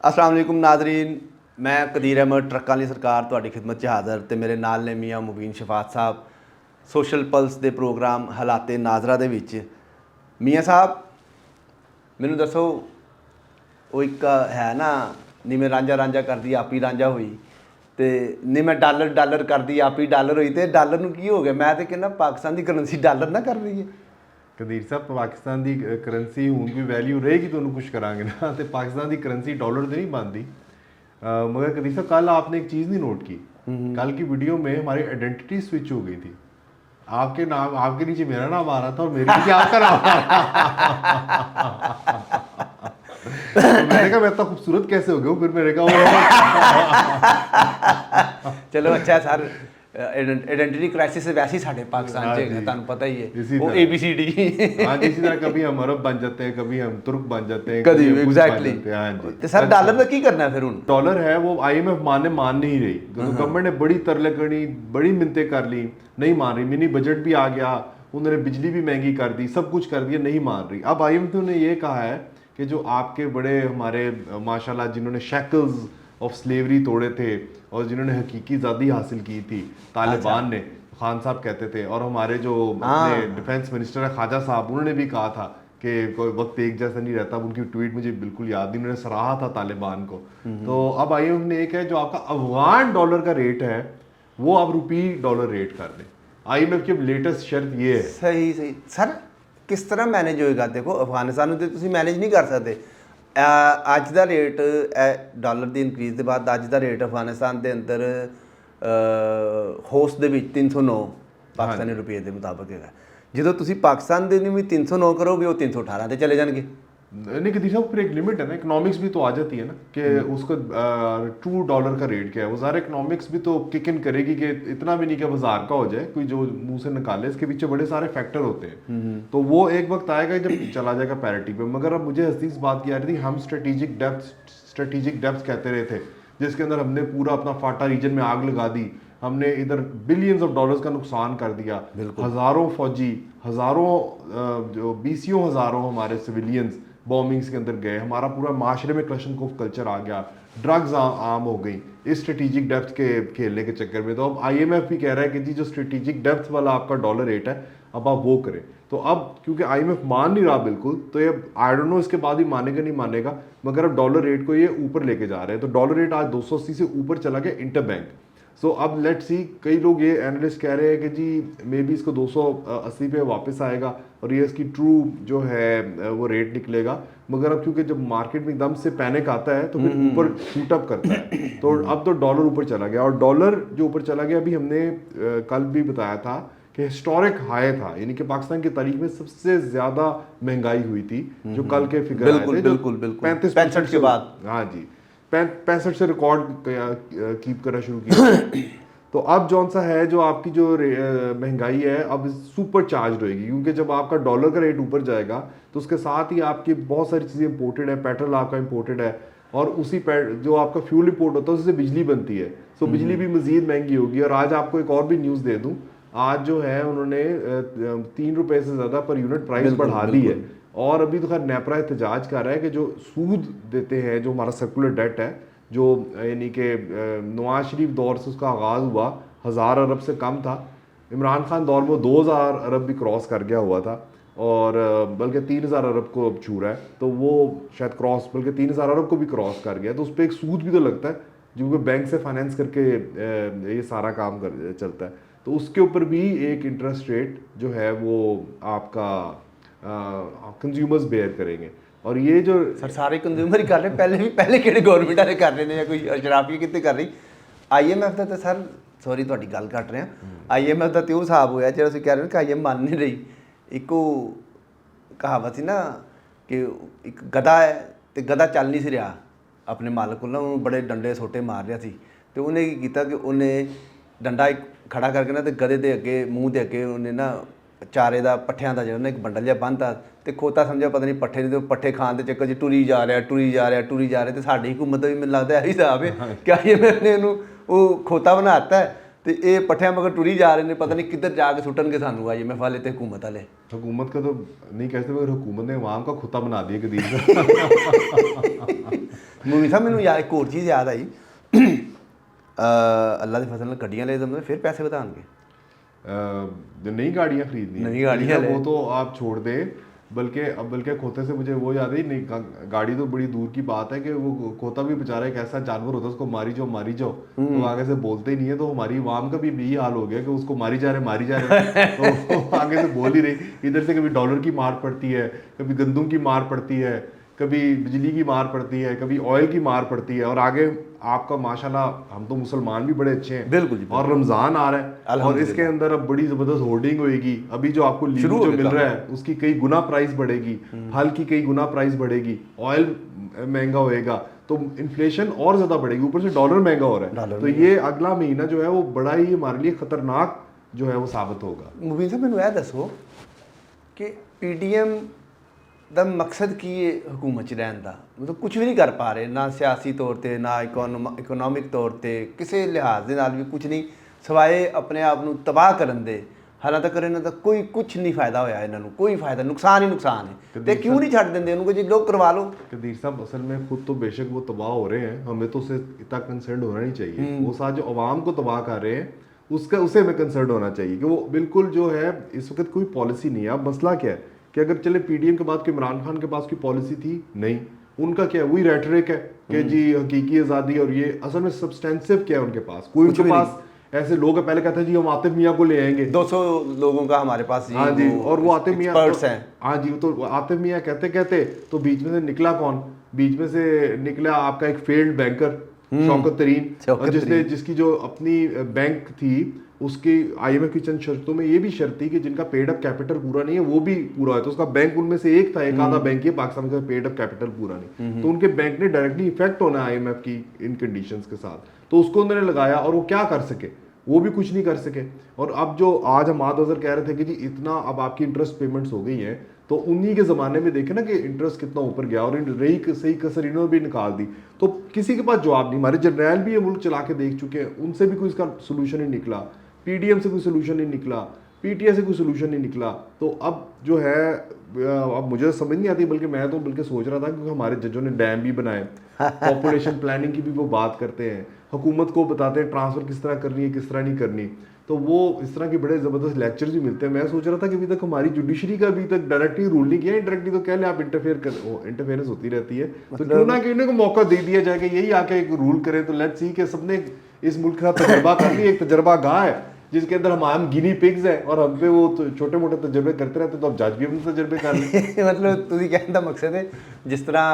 अस्सलाम वालेकुम नाजरीन, मैं कदीर अहमद ट्रक्कां वाली सरकार ਤੁਹਾਡੀ ਖidmat 'ਚ ਹਾਜ਼ਰ ਤੇ ਮੇਰੇ ਨਾਲ ਨੇ ਮੀਆਂ ਮੁਬੀਨ ਸ਼ਫਾਤ ਸਾਹਿਬ ਸੋਸ਼ਲ ਪਲਸ ਦੇ ਪ੍ਰੋਗਰਾਮ ਹਾਲਾਤੇ ਨਾਜ਼ਰਾ ਦੇ ਵਿੱਚ। ਮੀਆਂ ਸਾਹਿਬ ਮੈਨੂੰ ਦੱਸੋ, ਉਹ ਇੱਕ ਹੈ ਨਾ ਨੀ ਮੈਂ ਰਾਂਝਾ ਰਾਂਝਾ ਕਰਦੀ ਆਪੀ ਰਾਂਝਾ ਹੋਈ ਤੇ ਨੀ ਮੈਂ ਡਾਲਰ ਡਾਲਰ ਕਰਦੀ ਆਪੀ ਡਾਲਰ ਹੋਈ ਤੇ ਡਾਲਰ ਨੂੰ ਕੀ ਹੋ ਗਿਆ? ਮੈਂ ਤੇ ਕਹਿੰਦਾ ਪਾਕਿਸਤਾਨ ਦੀ ਕਰੰਸੀ ਡਾਲਰ ਨਾ ਕਰ ਰਹੀ ਹੈ। ਕਦੀਰ ਸਾਹਿਬ, ਪਾਕਿਸਤਾਨ ਦੀ ਕਰੰਸੀ ਹੁਣ ਵੀ ਵੈਲਿਊ ਰਹੇਗੀ तो कुछ करांगे ना। तो पाकिस्तान की करंसी डॉलर तो नहीं बनती। मगर कदीर साहब, कल आपने एक चीज़ नहीं नोट की। कल की वीडियो में हमारी आइडेंटिटी स्विच हो गई थी। आपके नाम, आपके नीचे मेरा नाम आ रहा था और मेरे नीचे आपका नाम आ रहा था। तो मैंने कहा मैं इतना खूबसूरत कैसे हो गया हूँ? फिर मैंने कहा चलो अच्छा सर, आइडेंटिटी क्राइसिस वैसे ही साढ़े पाकिस्तान च है, ਤੁਹਾਨੂੰ पता ही है वो ABCD। हाँ जी, इसी तरह कभी हम अरब बन जाते हैं, कभी हम तुर्क बन जाते हैं, कभी हम कुछ एग्जैक्टली। बन जाते हैं। हाँ जी। तो सर डॉलर का की करना है फिर ਹੁਣ? डॉलर है वो IMF मान नहीं रही। तो गवर्नमेंट ने बड़ी तरले करी, बड़ी मिन्नतें कर ली, नहीं मान रही। मिनी बजट भी आ गया, उन्होंने बिजली भी महंगी कर दी, सब कुछ कर दिया, नहीं मान रही। अब IMF ने ये कहा है कि जो आपके बड़े हमारे माशाल्लाह जिन्होंने शैकल्स ऑफ स्लेवरी तोड़े थे और जिन्होंने हकीकी आज़ादी हासिल की थी, तालिबान ने, खान साहब कहते थे, और हमारे जो अपने डिफेंस मिनिस्टर है ख्वाजा साहब, उन्होंने भी कहा था कि कोई वक्त एक जैसा नहीं रहता। उनकी ट्वीट मुझे बिल्कुल याद नहीं, उन्होंने सराहा था तालिबान को। तो अब IMF ने एक है जो आपका अफगान डॉलर का रेट है वो आप रुपी डॉलर रेट कर दें। IMF की लेटेस्ट शर्त ये है। सही सही सर, किस तरह मैनेज होएगा? देखो अफगानिस्तान में तो मैनेज नहीं कर सकते। ਅੱਜ ਦਾ ਰੇਟ ਡਾਲਰ ਦੀ ਇਨਕਰੀਜ਼ ਦੇ ਬਾਅਦ ਅੱਜ ਦਾ ਰੇਟ ਅਫਗਾਨਿਸਤਾਨ ਦੇ ਅੰਦਰ ਹੋਸਟ ਦੇ ਵਿੱਚ 309 ਪਾਕਿਸਤਾਨੀ ਰੁਪਏ ਦੇ ਮੁਤਾਬਕ ਹੈਗਾ। ਜਦੋਂ ਤੁਸੀਂ ਪਾਕਿਸਤਾਨ ਦੇ ਨੂੰ ਵੀ 309 ਕਰੋਗੇ, ਉਹ 318 ਤੇ ਚਲੇ ਜਾਣਗੇ। नहीं कि साहब, फिर एक लिमिट है ना, इकोनॉमिक्स भी तो आ जाती है ना कि उसको ट्रू डॉलर का रेट क्या है। वो ज़ाहिर इकोनॉमिक्स भी तो किक इन करेगी कि इतना भी नहीं कि बाजार का हो जाए, कोई जो मुंह से निकाले, इसके पीछे बड़े सारे फैक्टर होते हैं। तो वो एक वक्त आएगा जब चला जाएगा पैरिटी पे। मगर अब मुझे हंसी इस बात की आ रही थी, हम स्ट्रेटेजिक डेप्थ कहते रहे थे, जिसके अंदर हमने पूरा अपना फाटा रीजन में आग लगा दी, हमने इधर बिलियंस ऑफ डॉलर्स का नुकसान कर दिया, हज़ारों फौजी, हज़ारों जो बीसियों हज़ारों हमारे सिविलियंस बॉम्बिंग्स के अंदर गए, हमारा पूरा माशरे में क्लशन कोफ कल्चर आ गया, ड्रग्स आम हो गई इस स्ट्रेटेजिक डेप्थ के खेलने के चक्कर में। तो अब IMF भी कह रहा है कि जी जो स्ट्रेटेजिक डेप्थ वाला आपका डॉलर रेट है अब आप वो करें। तो अब क्योंकि IMF मान नहीं रहा बिल्कुल, तो ये आई डोंट नो इसके बाद ही मानेगा नहीं मानेगा, मगर अब डॉलर रेट को ये ऊपर लेके जा रहे हैं। तो डॉलर रेट आज 280 से ऊपर चला गया इंटर बैंक। सो अब लेट्स सी, कई लोग ये एनालिस्ट कह रहे हैं कि जी मे बी इसको 280 पे वापस आएगा और ये इसकी ट्रू जो है वो रेट निकलेगा। मगर अब क्योंकि जब मार्केट में एकदम से पैनिक आता है तो फिर ऊपर शूट अप करता है, तो अब तो डॉलर ऊपर चला गया। और डॉलर जो ऊपर चला गया, अभी हमने कल भी बताया था कि हिस्टोरिक हाई था, यानी कि पाकिस्तान की तारीख में सबसे ज्यादा महंगाई हुई थी। जो कल के फिगर आए थे, बिल्कुल 35 के बाद, हाँ जी 65 से रिकॉर्ड कीप करना शुरू किया। तो अब जौन सा है जो आपकी जो महंगाई है अब सुपर चार्ज होएगी, क्योंकि जब आपका डॉलर का रेट ऊपर जाएगा तो उसके साथ ही आपकी बहुत सारी चीज़ें इंपोर्टेड है, पेट्रोल आपका इंपोर्टेड है, और उसी जो आपका फ्यूल इंपोर्ट होता है उससे बिजली बनती है, तो बिजली भी मज़ीद महंगी होगी। और आज आपको एक और भी न्यूज़ दे दूँ, आज जो है उन्होंने 3 रुपये से ज़्यादा पर यूनिट प्राइस बढ़ा दी है। और अभी तो खैर नेपरा एहतजाज कर रहा है कि जो सूद देते हैं, जो हमारा सर्कुलर डेट है, जो यानी कि नवाज शरीफ दौर से उसका आगाज़ हुआ 1000 अरब से कम था, इमरान खान दौर में 2000 अरब भी क्रॉस कर गया हुआ था, और बल्कि 3000 अरब को अब छू रहा है, तो वो शायद क्रॉस, बल्कि 3000 अरब को भी क्रॉस कर गया। तो उस पर एक सूद भी तो लगता है, जो बैंक से फाइनेंस करके ये सारा काम चलता है, तो उसके ऊपर भी एक इंटरेस्ट रेट जो है वो आपका कंज्यूमर्स बेयर करेंगे। और ये जो सर सारे कंज्यूमर ही कर रहे, पहले ਕਿਹੜੇ ਗਵਰਨਮੈਂਟ ਵਾਲੇ ਕਰ ਰਹੇ ਨੇ ਜਾਂ ਕੋਈ ਸ਼ਰਾਫੀ ਕਿਤੇ ਕਰ ਰਹੀ? IMF ਦਾ ਤਾਂ ਸਰ, ਸੌਰੀ ਤੁਹਾਡੀ ਗੱਲ ਕੱਟ ਰਿਹਾ, IMF ਦਾ ਤੇ ਉਹ ਹਿਸਾਬ ਹੋਇਆ ਜਿਹੜਾ ਤੁਸੀਂ ਕਹਿ ਰਹੇ ਹੋ ਕਿ IMF ਮੰਨ ਨਹੀਂ ਰਹੀ। ਇੱਕੋ ਕਹਾਵਤ ਸੀ ਨਾ ਕਿ ਇੱਕ ਗਧਾ ਹੈ ਤੇ ਗਧਾ ਚੱਲ ਨਹੀਂ ਸੀ ਰਿਹਾ ਆਪਣੇ ਮਾਲਕ ਕੋਲ ਨਾ, ਉਹਨੂੰ ਬੜੇ ਡੰਡੇ ਸੋਟੇ ਮਾਰ ਰਿਹਾ ਸੀ, ਤੇ ਉਹਨੇ ਕੀ ਕੀਤਾ ਕਿ ਉਹਨੇ ਡੰਡਾ ਇੱਕ ਖੜਾ ਕਰਕੇ ਨਾ ਤੇ ਗਧੇ ਦੇ ਅੱਗੇ ਮੂੰਹ ਦੇ ਅੱਗੇ ਉਹਨੇ ਨਾ ਚਾਰੇ ਦਾ ਪੱਠਿਆਂ ਦਾ ਜਿਹੜਾ ਨਾ ਇੱਕ ਬੰਡਲ ਜਿਹਾ ਬੰਨ੍ਹਤਾ, ਤੇ ਖੋਤਾ ਸਮਝਿਆ ਪਤਾ ਨਹੀਂ ਪੱਠੇ ਨਹੀਂ, ਤੇ ਪੱਠੇ ਖਾਣ ਦੇ ਚੱਕਰ 'ਚ ਟੁਰੀ ਜਾ ਰਿਹਾ। ਤੇ ਸਾਡੀ ਹਕੂਮਤ ਦਾ ਵੀ ਮੈਨੂੰ ਲੱਗਦਾ ਇਹੀ ਹਿਸਾਬ ਹੈ ਕਿ IMF ਨੇ ਉਹਨੂੰ ਉਹ ਖੋਤਾ ਬਣਾ ਦਿੱਤਾ ਤੇ ਇਹ ਪੱਠਿਆਂ ਮਗਰ ਟੁਰੀ ਜਾ ਰਹੇ ਨੇ, ਪਤਾ ਨਹੀਂ ਕਿੱਧਰ ਜਾ ਕੇ ਸੁੱਟਣਗੇ ਸਾਨੂੰ IMF ਵਾਲੇ ਤੇ हुकूमत वाले। हुकूमत का तो नहीं कहते मगर हुकूमत ने अवाम का खुता बना दिया कदीर मूवी साहब मैंने याद एक और चीज़ याद आई, अल्लाह की फसल ने गड्डियां ले दम फिर पैसे बताएंगे, जो नई गाड़ियाँ खरीदनी नई गाड़ियाँ वो तो आप छोड़ दें, बल्कि खोते से मुझे वो याद है नहीं, गाड़ी तो बड़ी दूर की बात है कि वो खोता भी बेचारा एक ऐसा जानवर होता है, उसको मारी जाओ तो आगे से बोलते ही नहीं है। तो हमारी आवाम का भी यही हाल हो गया कि उसको मारी जा रहे तो आगे से बोल ही रही, इधर से कभी डॉलर की मार पड़ती है, कभी गंदम की मार पड़ती है, कभी बिजली की मार पड़ती है, कभी ऑयल की मार पड़ती है। और आगे आपका माशाल्लाह हम तो मुसलमान भी बड़े अच्छे हैं, बिल्कुल जी, और रमज़ान आ रहा है और इसके अंदर अब बड़ी ज़बरदस्त होर्डिंग होएगी। अभी जो आपको लीगू जो मिल रहा है उसकी कई गुना प्राइस बढ़ेगी, फल की कई गुना प्राइस बढ़ेगी, ऑयल महंगा होएगा, तो इन्फ्लेशन और ज़्यादा बढ़ेगी, ऊपर से डॉलर महंगा हो रहा है। तो ये अगला महीना जो है वो बड़ा ही हमारे लिए ख़तरनाक जो है वो साबित होगा। मुबीन साहब मैंने यह दसो कि PDM ਦਾ ਮਕਸਦ ਕੀ ਹੈ ਹਕੂਮਤ 'ਚ ਰਹਿਣ ਦਾ? ਮਤਲਬ ਕੁਝ ਵੀ ਨਹੀਂ ਕਰ ਪਾ ਰਹੇ, ਨਾ ਸਿਆਸੀ ਤੌਰ 'ਤੇ ਨਾ ਇਕਨੋਮਿਕ ਤੌਰ 'ਤੇ, ਕਿਸੇ ਲਿਹਾਜ਼ ਦੇ ਨਾਲ ਵੀ ਕੁਝ ਨਹੀਂ, ਸਿਵਾਏ ਆਪਣੇ ਆਪ ਨੂੰ ਤਬਾਹ ਕਰਨ ਦੇ। ਹਾਲਾਂ ਤੱਕ ਇਹਨਾਂ ਦਾ ਕੋਈ ਕੁਝ ਨਹੀਂ ਫਾਇਦਾ ਹੋਇਆ, ਇਹਨਾਂ ਨੂੰ ਕੋਈ ਫਾਇਦਾ, ਨੁਕਸਾਨ ਹੀ ਨੁਕਸਾਨ ਹੈ। ਤੇ ਕਿਉਂ ਨਹੀਂ ਛੱਡ ਦਿੰਦੇ ਉਹਨੂੰ कि जी लोग करवा लो? कदीर साहब असल में खुद तो बेशक वो तबाह हो रहे हैं, हमें तो उससे इतना कंसर्न होना नहीं चाहिए। वो साथ जो अवाम को तबाह कर रहे हैं उसे हमें कंसर्न होना चाहिए कि वो बिल्कुल जो है इस वक्त कोई पॉलिसी नहीं है। अब मसला क्या है कि अगर चले PDM के बाद इमरान खान के पास कोई पॉलिसी थी नहीं, उनका क्या है वही रेटरिक है कि जी हकीकी आज़ादी, और ये असल में सब्सटेंसिव क्या है उनके पास? कोई उनके पास ऐसे लोग है, पहले कहते हैं जी हम आतिफ मियाँ को ले आएंगे, 200 लोगों का हमारे पास हाँ जी, और वो आतिफ मियाँ हैं, हाँ जी, तो आतिफ मियाँ कहते तो बीच में से निकला कौन? बीच में से निकला आपका एक फेल्ड बैंकर शौकत तरीन, जिसकी जो अपनी बैंक थी उसकी IMF की चंद शर्तों में ये भी शर्त थी कि जिनका पेड अप कैपिटल पूरा नहीं है वो भी पूरा है। तो उसका बैंक उनमें से एक था, एक आधा बैंक ये पाकिस्तान का पेड अप कैपिटल पूरा नहीं, तो उनके बैंक ने डायरेक्टली इफेक्ट होना है IMF की इन कंडीशंस के साथ। तो उसको उन्होंने लगाया और वो क्या कर सके? वो भी कुछ नहीं कर सके। और अब जो आज हम अजहर कह रहे थे कि जी इतना अब आपकी इंटरेस्ट पेमेंट्स हो गई हैं, तो उन्हीं के ज़माने में देखे ना कि इंटरेस्ट कितना ऊपर गया और रही सही कसर इन्होंने भी निकाल दी। तो किसी के पास जवाब नहीं। हमारे जर्नैल भी ये मुल्क चला के देख चुके हैं, उनसे भी कोई इसका सोल्यूशन नहीं निकला, PDM से कोई सोल्यूशन नहीं निकला, PTI से कोई सोल्यूशन नहीं निकला। तो अब जो है अब मुझे समझ नहीं आती, बल्कि सोच रहा था क्योंकि हमारे जजों ने डैम भी बनाए, पॉपुलेशन प्लानिंग की भी वो बात करते हैं, हुकूमत को बताते हैं ट्रांसफ़र किस तरह करनी है किस तरह नहीं करनी, तो वो इस तरह के बड़े ज़बरदस्त लेक्चर्स भी मिलते हैं। मैं सोच रहा था कि अभी तक हमारी जुडिशरी का अभी तक डायरेक्टली रूल नहीं किया, इंडायरेक्टली तो कह लें आप इंटरफेरेंस होती रहती है, तो क्यों ना कि इन्हें को मौका दे दिया जाए कि यही आके एक रूल करें। तो लेट्स सी कि सबने इस मुल्क का तजर्बा कर लिया, एक तजर्बा गाह है जिसके अंदर हम गिनी पिग्स हैं और हम पे वो तो छोटे मोटे तजर्बे करते रहते, तो अब जज भी अपने तजर्बे कर लें। मतलब ਤੁਸੀਂ ਕਹਿਣ ਦਾ ਮਕਸਦ ਹੈ ਜਿਸ ਤਰ੍ਹਾਂ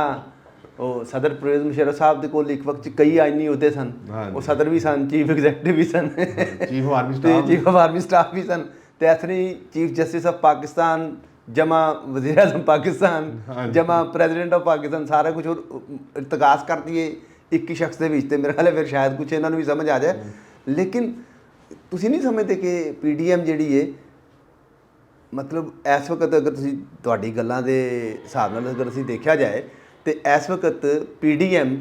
ਉਹ ਸਦਰ ਪ੍ਰਵੇਜ਼ ਮੁਸ਼ਰਫ ਸਾਹਿਬ ਦੇ ਕੋਲ ਇੱਕ ਵਕਤ 'ਚ ਕਈ ਆਈਨੀ ਅਹੁਦੇ ਸਨ, ਉਹ ਸਦਰ ਵੀ ਸਨ, ਚੀਫ ਐਗਜ਼ੈਕਟਿਵ ਵੀ ਸਨ, ਚੀਫ ਆਫ ਆਰਮੀ ਸਟਾਫ ਵੀ ਸਨ, ਤੇ ਐਸਰੀ ਚੀਫ ਜਸਟਿਸ ਆਫ ਪਾਕਿਸਤਾਨ जमा वज़ीर आज़म पाकिस्तान जमा प्रेजिडेंट ऑफ पाकिस्तान सारा कुछ और इर्तकास कर दिए एक ही शख्स के बीच, मेरे ख्याल है फिर शायद कुछ इन्होंने भी समझ आ जाए। लेकिन तुसी नहीं समझते कि PDM ਜਿਹੜੀ ਹੈ मतलब इस वक्त अगर तुसी ਤੁਹਾਡੀ ਗੱਲਾਂ ਦੇ ਹਿਸਾਬ ਨਾਲ अगर ਅਸੀਂ ਦੇਖਿਆ ਜਾए तो इस वक्त PDM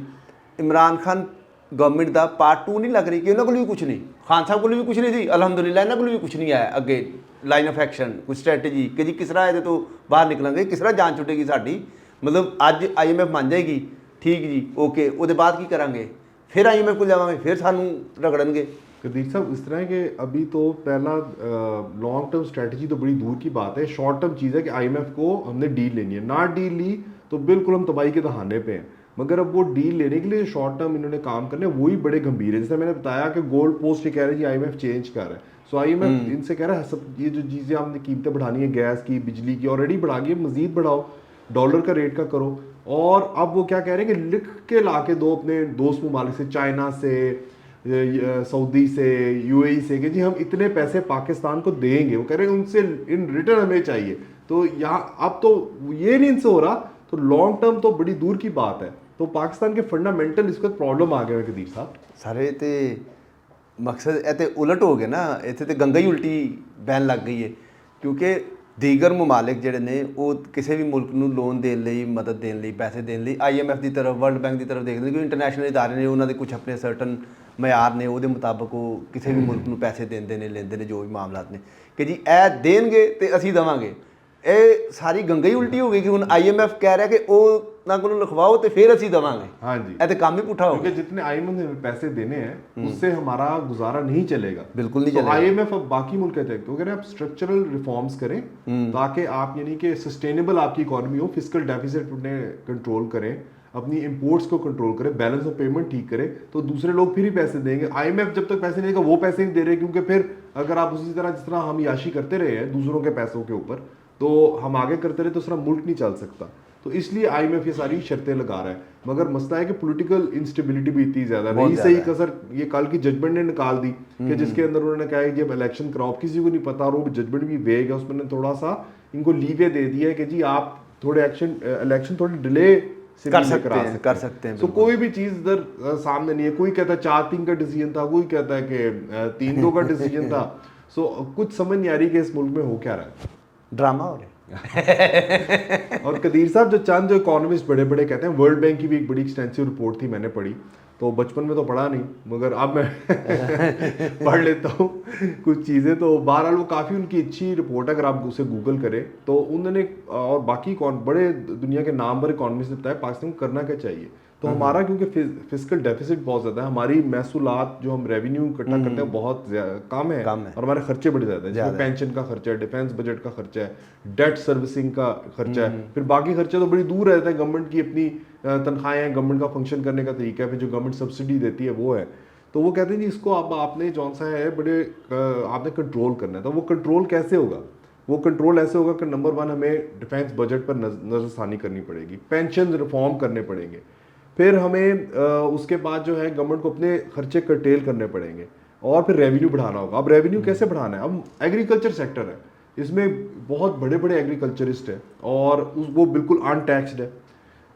इमरान खान गवर्नमेंट का पार्ट 2 नहीं लग रही कि उन्होंने भी कुछ नहीं, खान साहब को भी कुछ नहीं थी, अलहमदुलिल्लाह इन्होंने भी कुछ नहीं आया अगे लाइन ऑफ एक्शन कोई स्ट्रैटेजी कि जी किस तरह ये तो बाहर निकलेंगे, किस तरह जान छुटेगी साड़ी, मतलब अज IMF मान जाएगी ठीक जी ओके, वो बाद की करांगे, फिर IMF को जावांगे, फिर सानू रगड़नगे। कदीर साहब इस तरह के अभी तो पहला लॉन्ग टर्म स्ट्रैटेजी तो बड़ी दूर की बात है, शॉर्ट टर्म चीज़ है कि IMF को हमने डील लेनी है, ना डील ली तो बिल्कुल हम तबाही के दहाने पे हैं, मगर अब वो डील लेने के लिए शॉर्ट टर्म इन्होंने काम करने वही बड़े गंभीर है। जैसे मैंने बताया कि गोल्ड पोस्ट ये कह रहे हैं जी IMF चेंज कर रहा है, सो IMF इनसे कह रहा है सब ये जो चीज़ें आपने कीमतें बढ़ानी है, गैस की बिजली की ऑलरेडी बढ़ा गई, मज़ीद बढ़ाओ, डॉलर का रेट का करो। और अब वो क्या कह रहे हैं कि लिख के ला के दो अपने दोस्त ममालिक से, चाइना से, सऊदी से, UAE से कि जी हम इतने पैसे पाकिस्तान को देंगे, वो कह रहे हैं उनसे इन रिटर्न हमें चाहिए। तो यहाँ अब तो ये नहीं इनसे हो रहा, तो लॉन्ग टर्म तो बड़ी दूर की बात है। तो पाकिस्तान के फंडामेंटल इसका प्रॉब्लम आ गया है कदीर साहब सारे तो मकसद ए तो उलट हो गया ना, इतने तो गंगा ही उल्टी बहन लग गई है, क्योंकि ਦੀਗਰ ਮਮਾਲਿਕ ਜਿਹੜੇ ਨੇ ਉਹ ਕਿਸੇ ਵੀ ਮੁਲਕ ਨੂੰ ਲੋਨ ਦੇਣ ਲਈ, ਮਦਦ ਦੇਣ ਲਈ, ਪੈਸੇ ਦੇਣ ਲਈ IMF ਦੀ ਤਰਫ, ਵਰਲਡ ਬੈਂਕ ਦੀ ਤਰਫ ਦੇਖਦੇ ਨੇ, ਕਿਉਂਕਿ ਇੰਟਰਨੈਸ਼ਨਲ ਇਦਾਰੇ ਨੇ, ਉਹਨਾਂ ਦੇ ਕੁਝ ਆਪਣੇ ਸਰਟਨ ਮਿਆਰ ਨੇ, ਉਹਦੇ ਮੁਤਾਬਕ ਉਹ ਕਿਸੇ ਵੀ ਮੁਲਕ ਨੂੰ ਪੈਸੇ ਦਿੰਦੇ ਨੇ, ਲੈਂਦੇ ਨੇ, ਜੋ ਵੀ ਮਾਮਲਾਤ ਨੇ ਕਿ ਜੀ ਇਹ ਦੇਣਗੇ ਤੇ ਅਸੀਂ ਦੇਵਾਂਗੇ। ਇਹ ਸਾਰੀ ਗੰਗਾ ਹੀ ਉਲਟੀ ਹੋ ਗਈ ਕਿ ਹੁਣ IMF ਕਹਿ ਰਿਹਾ ਕਿ ਉਹ ਨਾ ਕੋਲੋਂ ਲਿਖਵਾਓ ਤੇ ਫਿਰ ਅਸੀਂ ਦੇवांगे। हाँ जी, ਇਹ ਤੇ ਕੰਮ ही पुठा हो क्योंकि गया। जितने IMF ने पैसे देने हैं उससे हमारा गुजारा नहीं चलेगा, बिल्कुल नहीं तो चलेगा। IMF अब बाकी मुल्क कहते हैं तो अगर आप स्ट्रक्चरल रिफॉर्म्स करें ताकि आप यानी कि सस्टेनेबल आपकी इकोनॉमी हो, फिस्कल डेफिसिट उन्हें कंट्रोल करें, अपनी इंपोर्ट्स को कंट्रोल करें, बैलेंस ऑफ पेमेंट ठीक करें, तो दूसरे लोग फिर ही पैसे देंगे। IMF जब तक पैसे नहीं देगा वो पैसे नहीं दे रहे, क्योंकि फिर अगर आप उसी तरह जिस तरह हम याशी करते रहे हैं दूसरों के पैसों के ऊपर, तो हम आगे करते रहे तो उसका मुल्क नहीं चल सकता। तो इसलिए IMF ये सारी शर्तें लगा रहा है। मगर मसला है कि पॉलिटिकल इंस्टेबिलिटी भी इतनी ज्यादा बहुत रही, सही ज्यादा कसर ये कल की जजमेंट ने निकाल दी कि जिसके अंदर उन्होंने कहा है जब इलेक्शन कराओ, किसी को नहीं पता, और वो जजमेंट भी वेग है, उसमें थोड़ा सा इनको लीवे दे दिया है कि जी आप थोड़े इलेक्शन थोड़े डिले से कर भी सकते करा हैं, कर सकते हैं। तो कोई भी चीज इधर सामने नहीं है। कोई कहता है 4-3 का डिसीजन था, कोई कहता है कि 3-2 का डिसीजन था। सो कुछ समझ नहीं आ रही कि इस मुल्क में हो क्या रहा है। ड्रामा हो रहा है। और कदीर साहब जो चंद जो इकोनॉमिस्ट बड़े बड़े कहते हैं, वर्ल्ड बैंक की भी एक बड़ी एक्सटेंसिव रिपोर्ट थी, मैंने पढ़ी, तो बचपन में तो पढ़ा नहीं मगर अब मैं पढ़ लेता हूँ कुछ चीज़ें। तो बहरहाल वो काफ़ी उनकी अच्छी रिपोर्ट है, अगर आप उसे गूगल करें तो उन्होंने और बाकी बड़े दुनिया के नामवर इकोनॉमिस्ट ने बताया पाकिस्तान को करना क्या चाहिए। तो हमारा क्योंकि फिजिकल डेफिसिट बहुत ज़्यादा है, हमारी महसूलात जो हम रेवेन्यू इकट्ठा करते हैं बहुत कम है, और हमारे खर्चे बड़े ज़्यादा है, जिसमें पेंशन का खर्चा है, डिफेंस बजट का खर्चा है, डेट सर्विसिंग का खर्चा है, फिर बाकी खर्चे तो बड़ी दूर रहते हैं। गवर्नमेंट की अपनी तनख्वाहें हैं, गवर्नमेंट का फंक्शन करने का तरीका है, फिर जो गवर्नमेंट सब्सिडी देती है वो है। तो वो कहते हैं जी इसको अब आपने जौन सा है बड़े आपने कंट्रोल करना है। तो वो कंट्रोल कैसे होगा? वो कंट्रोल ऐसे होगा कि नंबर 1 हमें डिफेंस बजट पर नजरसानी करनी पड़ेगी, पेंशन रिफॉर्म करने पड़ेंगे, फिर हमें उसके बाद जो है गवर्नमेंट को अपने खर्चे कर्टेल करने पड़ेंगे, और फिर रेवेन्यू बढ़ाना होगा। अब रेवेन्यू कैसे बढ़ाना है? अब एग्रीकल्चर सेक्टर है, इसमें बहुत बड़े बड़े एग्रीकल्चरिस्ट हैं और वो बिल्कुल अनटैक्सड है।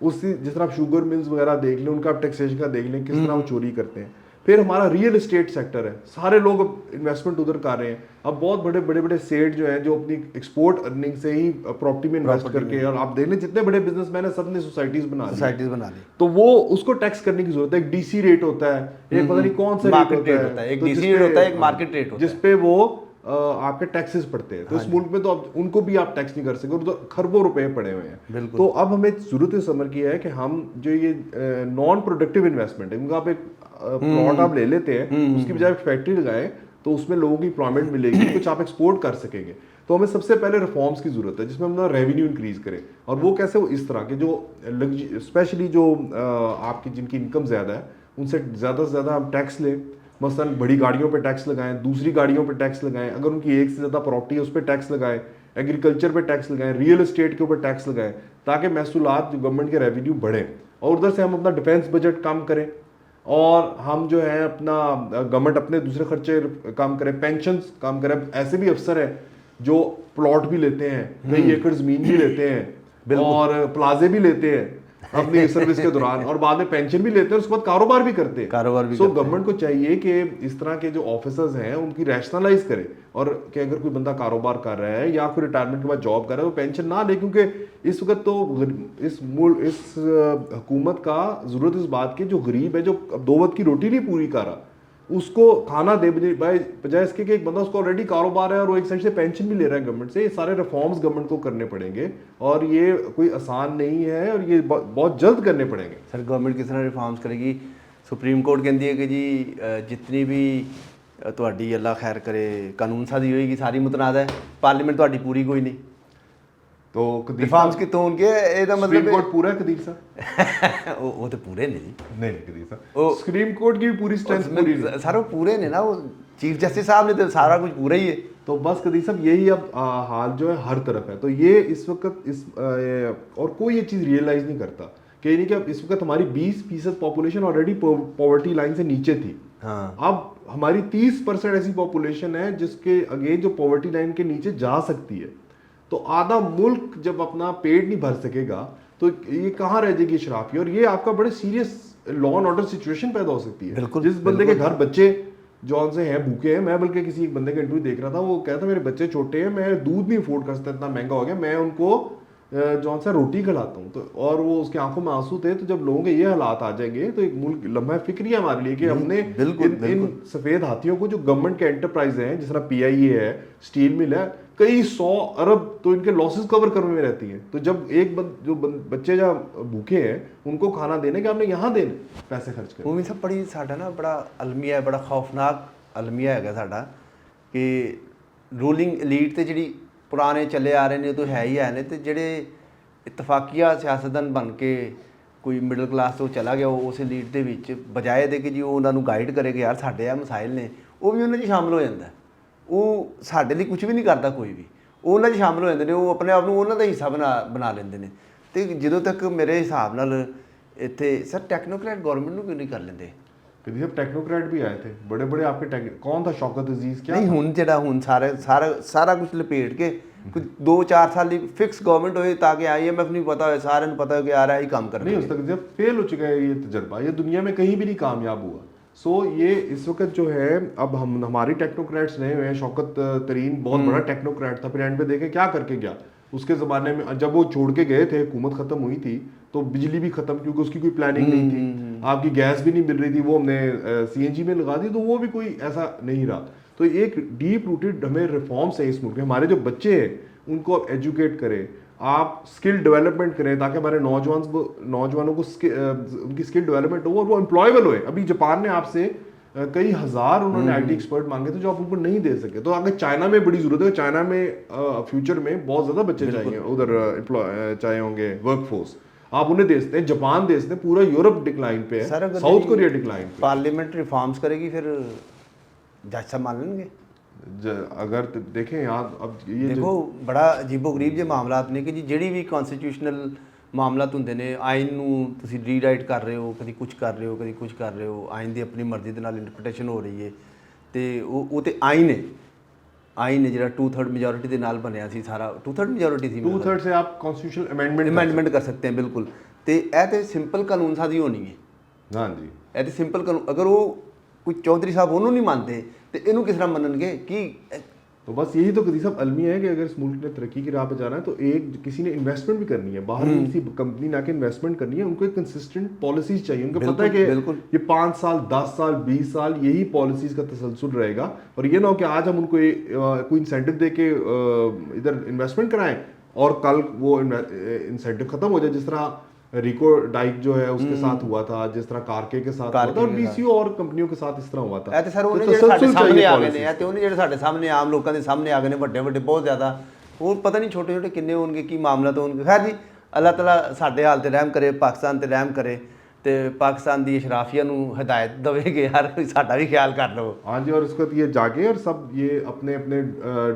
उसी जिस तरह आप शुगर मिल्स वगैरह देख लें, उनका आप टैक्सेशन का देख लें किस तरह वो चोरी करते हैं। फिर हमारा रियल एस्टेट सेक्टर है, सारे लोग इन्वेस्टमेंट उधर कर रहे हैं। अब बहुत बड़े बड़े सेठ जो हैं जो अपनी एक्सपोर्ट अर्निंग से ही प्रॉपर्टी में इन्वेस्ट करके, और आप देख लें जितने बड़े बिजनेसमैन है सब ने सोसाइटीज बना ली, तो वो उसको टैक्स करने की जरूरत है। एक DC रेट होता है, एक पता नहीं कौन सा रेट होता है, एक DC रेट होता है, एक मार्केट रेट होता है, जिसपे वो आपके टैक्सेस पड़ते हैं। तो इस मुल्क में तो अब उनको भी आप टैक्स नहीं कर सकते, तो खरबों रुपए पड़े हुए हैं। तो अब हमें जरूरत इस अमर की है कि हम जो ये नॉन प्रोडक्टिव इन्वेस्टमेंट है, उनका आप एक प्लॉट आप ले लेते हैं, उसकी बजाय फैक्ट्री लगाएं तो उसमें लोगों की एम्प्लॉयमेंट मिलेगी, कुछ आप एक्सपोर्ट कर सकेंगे। तो हमें सबसे पहले रिफॉर्म्स की जरूरत है जिसमें हम रेवेन्यू इंक्रीज करें। और वो कैसे? वो इस तरह के जो स्पेशली जो आपकी जिनकी इनकम ज़्यादा है उनसे ज़्यादा से ज़्यादा हम टैक्स लें। मसलन बड़ी गाड़ियों पे टैक्स लगाएं, दूसरी गाड़ियों पे टैक्स लगाएं, अगर उनकी एक से ज़्यादा प्रॉपर्टी है उस पर टैक्स लगाएं, एग्रीकल्चर पे टैक्स लगाएं, रियल एस्टेट के ऊपर टैक्स लगाएं, ताकि महसूलात गवर्नमेंट के रेवेन्यू बढ़ें। और उधर से हम अपना डिफेंस बजट कम करें, और हम जो है अपना गवर्नमेंट अपने दूसरे खर्चे कम करें, पेंशन्स कम करें। ऐसे भी अफसर हैं जो प्लॉट भी लेते हैं, कई एकड़ ज़मीन भी लेते हैं, और प्लाजे भी लेते हैं अपनी सर्विस के दौरान, और बाद में पेंशन भी लेते हैं, उसके बाद कारोबार भी करते हैं। सो गवर्नमेंट को चाहिए कि इस तरह के जो ऑफिसर्स हैं उनकी रैशनलाइज करे, और कि अगर कोई बंदा कारोबार कर रहा है या फिर रिटायरमेंट के बाद जॉब कर रहा है वो पेंशन ना ले, क्योंकि इस वक्त तो इस हुकूमत का जरूरत इस बात की, जो गरीब है, जो 2 वक्त की रोटी नहीं पूरी कर रहा, उसको खाना दे बजाय इसके कि एक बंदा उसको ऑलरेडी कारोबार है और वो एक साइड से पेंशन भी ले रहा है गवर्नमेंट से। ये सारे रिफॉर्म्स गवर्नमेंट को करने पड़ेंगे, और ये कोई आसान नहीं है, और ये बहुत जल्द करने पड़ेंगे। सर गवर्नमेंट किस तरह रिफॉर्म्स करेगी? सुप्रीम कोर्ट कहती है कि जी जितनी भी ਤੁਹਾਡੀ अल्लाह खैर करे कानून साजी होएगी सारी मुतनाज़ है, पार्लीमेंट ਤੁਹਾਡੀ पूरी कोई नहीं। तो रिफॉर्म्स कितों होंगे? ਇਹਦਾ ਮਤਲਬ सुप्रीम कोर्ट पूरा है कदीर साहब? ਉਹ ਤੇ ਪੂਰੇ ਨੇ ਜੀ। नहीं कदीर साहब, सुप्रीम कोर्ट की भी पूरी स्ट्रेंथ पूरी नहीं। सर वो पूरे ने ना, वो चीफ जस्टिस साहब ने तो सारा कुछ पूरा ही है। तो बस कदीर साहब यही अब हाल जो है हर तरफ है। तो ये इस वक्त और कोई ये चीज़ रियलाइज नहीं करता कि नहीं कि अब इस वक्त हमारी 20% पॉपुलेशन ऑलरेडी पॉवर्टी लाइन से नीचे थी। हाँ। अब हमारी 30% ऐसी पॉपुलेशन है जिसके अगेन जो पॉवर्टी लाइन के नीचे जा सकती है। तो आधा मुल्क जब अपना पेट नहीं भर सकेगा तो ये कहाँ रह जाएगी शराफी, और ये आपका बड़े serious law and order situation पैदा हो सकती है। जिस बंदे के घर बच्चे जॉन से हैं भूखे हैं। मैं बल्कि किसी एक बंदे का इंटरव्यू देख रहा था, वो कहता मेरे बच्चे छोटे हैं, मैं दूध नहीं अफोर्ड कर सकता, इतना महंगा हो गया, मैं उनको जॉन सा रोटी खिलाता हूँ। तो और वो उसकी आंखों में आंसू थे। तो जब लोगों के ये हालात आ जाएंगे तो एक मुल्क लम्हा फिक्री है हमारे लिए कि हमने इन सफेद हाथियों को, जो गवर्नमेंट के एंटरप्राइज हैं जिस तरह PIA है, स्टील मिल है, कई 100 अरब तो इनके लॉसेस कवर करने में रहती हैं। तो जब बच्चे जहाँ भूखे हैं उनको खाना देने के आपने यहाँ देने पैसे खर्च कर। ਉਹ ਵੀ ਸਭ ਬੜੀ ਸਾਡਾ ਨਾ ਬੜਾ ਅਲਮੀਆ ਹੈ, ਬੜਾ ਖੌਫਨਾਕ ਅਲਮੀਆ ਹੈਗਾ ਸਾਡਾ ਕਿ ਰੂਲਿੰਗ ਐਲੀਟ ਤੇ ਜਿਹੜੀ ਪੁਰਾਣੇ ਚੱਲੇ ਆ ਰਹੇ ਨੇ ਉਹ ਤਾਂ ਹੈ ਹੀ ਹੈ ਨੇ, ਤੇ ਜਿਹੜੇ ਇਤਫਾਕੀਆ ਸਿਆਸਤਦਾਨ ਬਣ ਕੇ ਕੋਈ ਮਿਡਲ ਕਲਾਸ ਤੋਂ ਚਲਾ ਗਿਆ ਉਸ ਐਲੀਟ ਦੇ ਵਿੱਚ, ਬਜਾਏ ਦੇ ਕਿ ਜੀ ਉਹ ਉਹਨਾਂ ਨੂੰ ਗਾਈਡ ਕਰੇ ਕਿ ਯਾਰ ਸਾਡੇ ਆ ਮਸਾਇਲ ਨੇ, ਉਹ ਵੀ ਉਹਨਾਂ 'ਚ ਸ਼ਾਮਲ ਹੋ ਜਾਂਦਾ। ਉਹ ਸਾਡੇ ਲਈ ਕੁਝ ਵੀ ਨਹੀਂ ਕਰਦਾ ਕੋਈ ਵੀ, ਉਹ ਉਹਨਾਂ 'ਚ ਸ਼ਾਮਲ ਹੋ ਜਾਂਦੇ ਨੇ, ਉਹ ਆਪਣੇ ਆਪ ਨੂੰ ਉਹਨਾਂ ਦਾ ਹਿੱਸਾ ਬਣਾ ਲੈਂਦੇ ਨੇ। ਤੇ ਜਦੋਂ ਤੱਕ ਮੇਰੇ ਹਿਸਾਬ ਨਾਲ ਇੱਥੇ ਸਰ ਟੈਕਨੋਕ੍ਰੈਟ ਗਵਰਨमेंट ਨੂੰ ਕਿਉਂ नहीं कर ਲੈਂਦੇ? जब टेक्नोक्रेट भी आए थे बड़े बड़े आपके, कौन था शौकत अजीज क्या नहीं ਹੁਣ ਜਿਹੜਾ ਹੁਣ ਸਾਰਾ ਕੁਝ ਲਪੇਟ ਕੇ ਕੁਝ 2-4 ਸਾਲ ਦੀ ਫਿਕਸ ਗਵਰਨमेंट ਹੋਏ ਤਾਂ ਕਿ IMF नहीं पता हो, सारे पता हो कि आ रहा है ही काम कर नहीं हो सकता। जब फेल हो चुका है ये तजर्बा, ये दुनिया में कहीं भी नहीं कामयाब हुआ। सो ये इस वक्त जो है अब हमारी टेक्नोक्रेट्स नए हुए हैं। शौकत तरीन बहुत बड़ा टेक्नोक्रेट था, फिर एंड पे देखे क्या करके गया। उसके ज़माने में जब वो छोड़ के गए थे, हुकूमत ख़त्म हुई थी तो बिजली भी ख़त्म, क्योंकि उसकी कोई प्लानिंग नहीं थी, आपकी गैस भी नहीं मिल रही थी, वो हमने CNG में लगा दी, तो वो भी कोई ऐसा नहीं रहा। तो एक डीप रूटेड हमें रिफॉर्म्स है इस मुल्क में। हमारे जो बच्चे हैं उनको आप एजुकेट करें, आप स्किल डेवलपमेंट करें ताकि हमारे नौजवानों को उनकी स्किल डेवलपमेंट हो और वो एम्प्लॉयबल हो। अभी जापान ने आपसे कई हजार उन्होंने IT एक्सपर्ट मांगे थे जो आप उनको नहीं दे सके। तो अगर चाइना में बड़ी जरूरत है, चाइना में फ्यूचर में बहुत ज्यादा बच्चे चाहिए, उधर चाहिए होंगे वर्कफोर्स, आप उन्हें दे सकते हैं। जापान दे सकते हैं, पूरा यूरोप डिक्लाइन पे है, साउथ कोरिया डिक्लाइन पे। पार्लियामेंट रिफॉर्म्स करेगी फिर जज साहब मान लेंगे? अगर देखें यहाँ अब ये देखो बड़ा अजीबो-गरीब जे मामलात ने कि जी ਜਿਹੜੀ ਵੀ ਕਨਸਟੀਟਿਊਸ਼ਨਲ ਮਾਮਲਾਤ ਹੁੰਦੇ ਨੇ, ਆਇਨ ਨੂੰ ਤੁਸੀਂ ਰੀਰਾਈਟ ਕਰ ਰਹੇ ਹੋ, ਕਦੀ ਕੁਝ ਕਰ ਰਹੇ ਹੋ, ਕਦੀ ਕੁਝ ਕਰ ਰਹੇ ਹੋ, ਆਇਨ ਦੀ ਆਪਣੀ ਮਰਜ਼ੀ ਦੇ ਨਾਲ ਇੰਟਰਪ੍ਰੀਟੇਸ਼ਨ ਹੋ ਰਹੀ ਹੈ। ਤੇ ਉਹ ਤੇ ਆਇਨ ਹੈ ਜਿਹੜਾ 2/3 मेजोरिटी ਦੇ ਨਾਲ ਬਣਿਆ ਸੀ ਸਾਰਾ, 2/3 मेजोरिटी ਸੀ, 2/3 से आप कॉन्स्टिट्यूशनल अमेंडमेंट कर सकते हैं बिल्कुल। ਤੇ ਇਹ ਤੇ ਸਿੰਪਲ ਕਾਨੂੰਨ ਸਾਜ਼ੀ ਹੋਣੀ ਹੈ। हाँ जी, ਇਹ ਤੇ ਸਿੰਪਲ ਕਾਨੂੰਨ, ਅਗਰ ਉਹ ਕੋਈ ਚੌਧਰੀ ਸਾਹਿਬ ਉਹਨੂੰ नहीं मानते तो इनू किस तरह मननगे कि? तो बस यही तो कदी साहब अलमिया है कि अगर इस मुल्क ने तरक्की की राह पर जाना है तो एक किसी ने इन्वेस्टमेंट भी करनी है, बाहर किसी कंपनी ना के इन्वेस्टमेंट करनी है, उनको एक कंसिस्टेंट पॉलिसीज चाहिए। उनको पता है कि ये 5 साल 10 साल 20 साल यही पॉलिसीज का तसलसल रहेगा, और ये ना हो कि आज हम उनको कोई इंसेंटिव दे के इधर इन्वेस्टमेंट कराएं और कल वो इंसेंटिव खत्म हो जाए, जिस तरह रिको डाइक जो है उसके साथ हुआ था, जिस तरह कारके के साथ हुआ था, और BCO और कंपनियों के साथ इस तरह हुआ था। ਇਹ ਤੇ ਸਰ ਉਹਨੇ ਜਿਹੜੇ ਸਾਡੇ ਸਾਹਮਣੇ ਆ ਗਏ ਨੇ, ਇਹ ਤੇ ਉਹਨੇ ਜਿਹੜੇ ਸਾਡੇ ਸਾਹਮਣੇ ਆਮ ਲੋਕਾਂ ਦੇ ਸਾਹਮਣੇ ਆ ਗਏ ਨੇ, ਵੱਡੇ ਵੱਡੇ ਬਹੁਤ ਜ਼ਿਆਦਾ, ਉਹ ਪਤਾ ਨਹੀਂ ਛੋਟੇ ਛੋਟੇ ਕਿੰਨੇ ਹੋਣਗੇ, ਕੀ ਮਾਮਲਾ ਤਾਂ ਹੋਣਗੇ। ਖੈਰ ਜੀ, ਅੱਲਾਹ ਤਾਲਾ ਸਾਡੇ ਹਾਲ ਤੇ ਰਹਿਮ ਕਰੇ, ਪਾਕਿਸਤਾਨ ਤੇ ਰਹਿਮ ਕਰੇ, ਤੇ पाकिस्तान ਦੀ ਅਸ਼ਰਾਫੀਆ ਨੂੰ ਹਦਾਇਤ ਦੇਵੇ ਕਿ ਯਾਰ ਸਾਡਾ ਵੀ ਖਿਆਲ कर लो। हाँ जी, और इसके बाद ये जागे और सब ये अपने अपने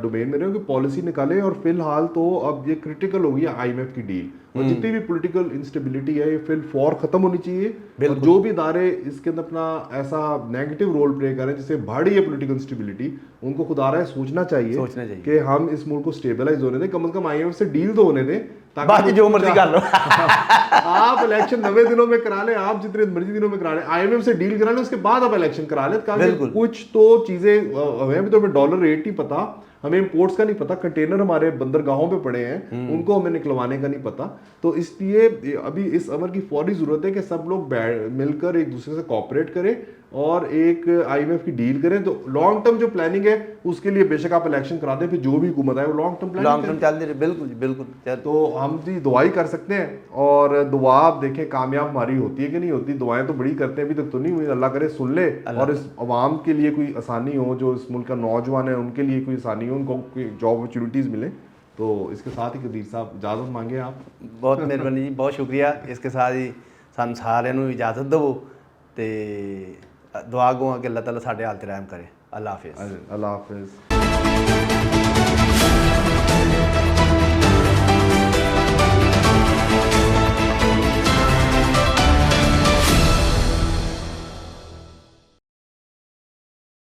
डोमेन में रहे कि पॉलिसी निकाले। और फिलहाल तो अब ये क्रिटिकल हो गई है IMF की डील, और जितनी भी पॉलिटिकल इंस्टेबिलिटी है ये फिल फॉर खत्म होनी चाहिए। और जो भी इदारे इसके अंदर अपना ऐसा नेगेटिव रोल प्ले करें जिससे बढ़ रही है पॉलिटिकल इंस्टेबिलिटी, उनको खुदा रहा है सोचना चाहिए कि हम इस मुल्क को स्टेबलाइज होने दें, कम से कम IMF से डील तो होने दें, बाकी जो मर्जी कर लो। आप इलेक्शन 90 दिनों में करा लें, आप जितने मर्जी दिनों में करा लें, IMF से डील करा लें, उसके बाद आप इलेक्शन करा लें। कुछ तो चीजें हमें भी तो डॉलर रेट नहीं पता, हमें इंपोर्ट्स का नहीं पता, कंटेनर हमारे बंदरगाहों पे पड़े हैं उनको हमें निकलवाने का नहीं पता। तो इसलिए अभी इस अमर की फौरी जरूरत है कि सब लोग मिलकर एक दूसरे से कोऑपरेट करें और एक IMF की डील करें। तो लॉन्ग टर्म जो प्लानिंग है उसके लिए बेशक आप इलेक्शन करा दें, फिर जो भी हुकूमत है वो लॉन्ग टर्म प्लानिंग चल रही है। बिल्कुल बिल्कुल। तो हम जी दुआई कर सकते हैं, और दुआ आप देखें कामयाब हमारी होती है कि नहीं होती। दुआएं तो बड़ी करते हैं, अभी तक तो नहीं हुई, अल्लाह करे सुन ले, और इस अवाम के लिए कोई आसानी हो, जो इस मुल्क का नौजवान है उनके लिए कोई आसानी हो, उनको कोई जॉब अपॉर्चुनिटीज़ मिले। तो इसके साथ ही कदीर साहब इजाज़त मांगे आप। बहुत मेहरबानी जी, बहुत शुक्रिया। इसके साथ ही सानू सारिਆਂ ਨੂੰ इजाज़त दवो ਤੇ दुआ गो कि अल्लाह ताला साडे हाल ते रहम करे। अल्लाह हाफिज़। अल्लाह हाफिज़।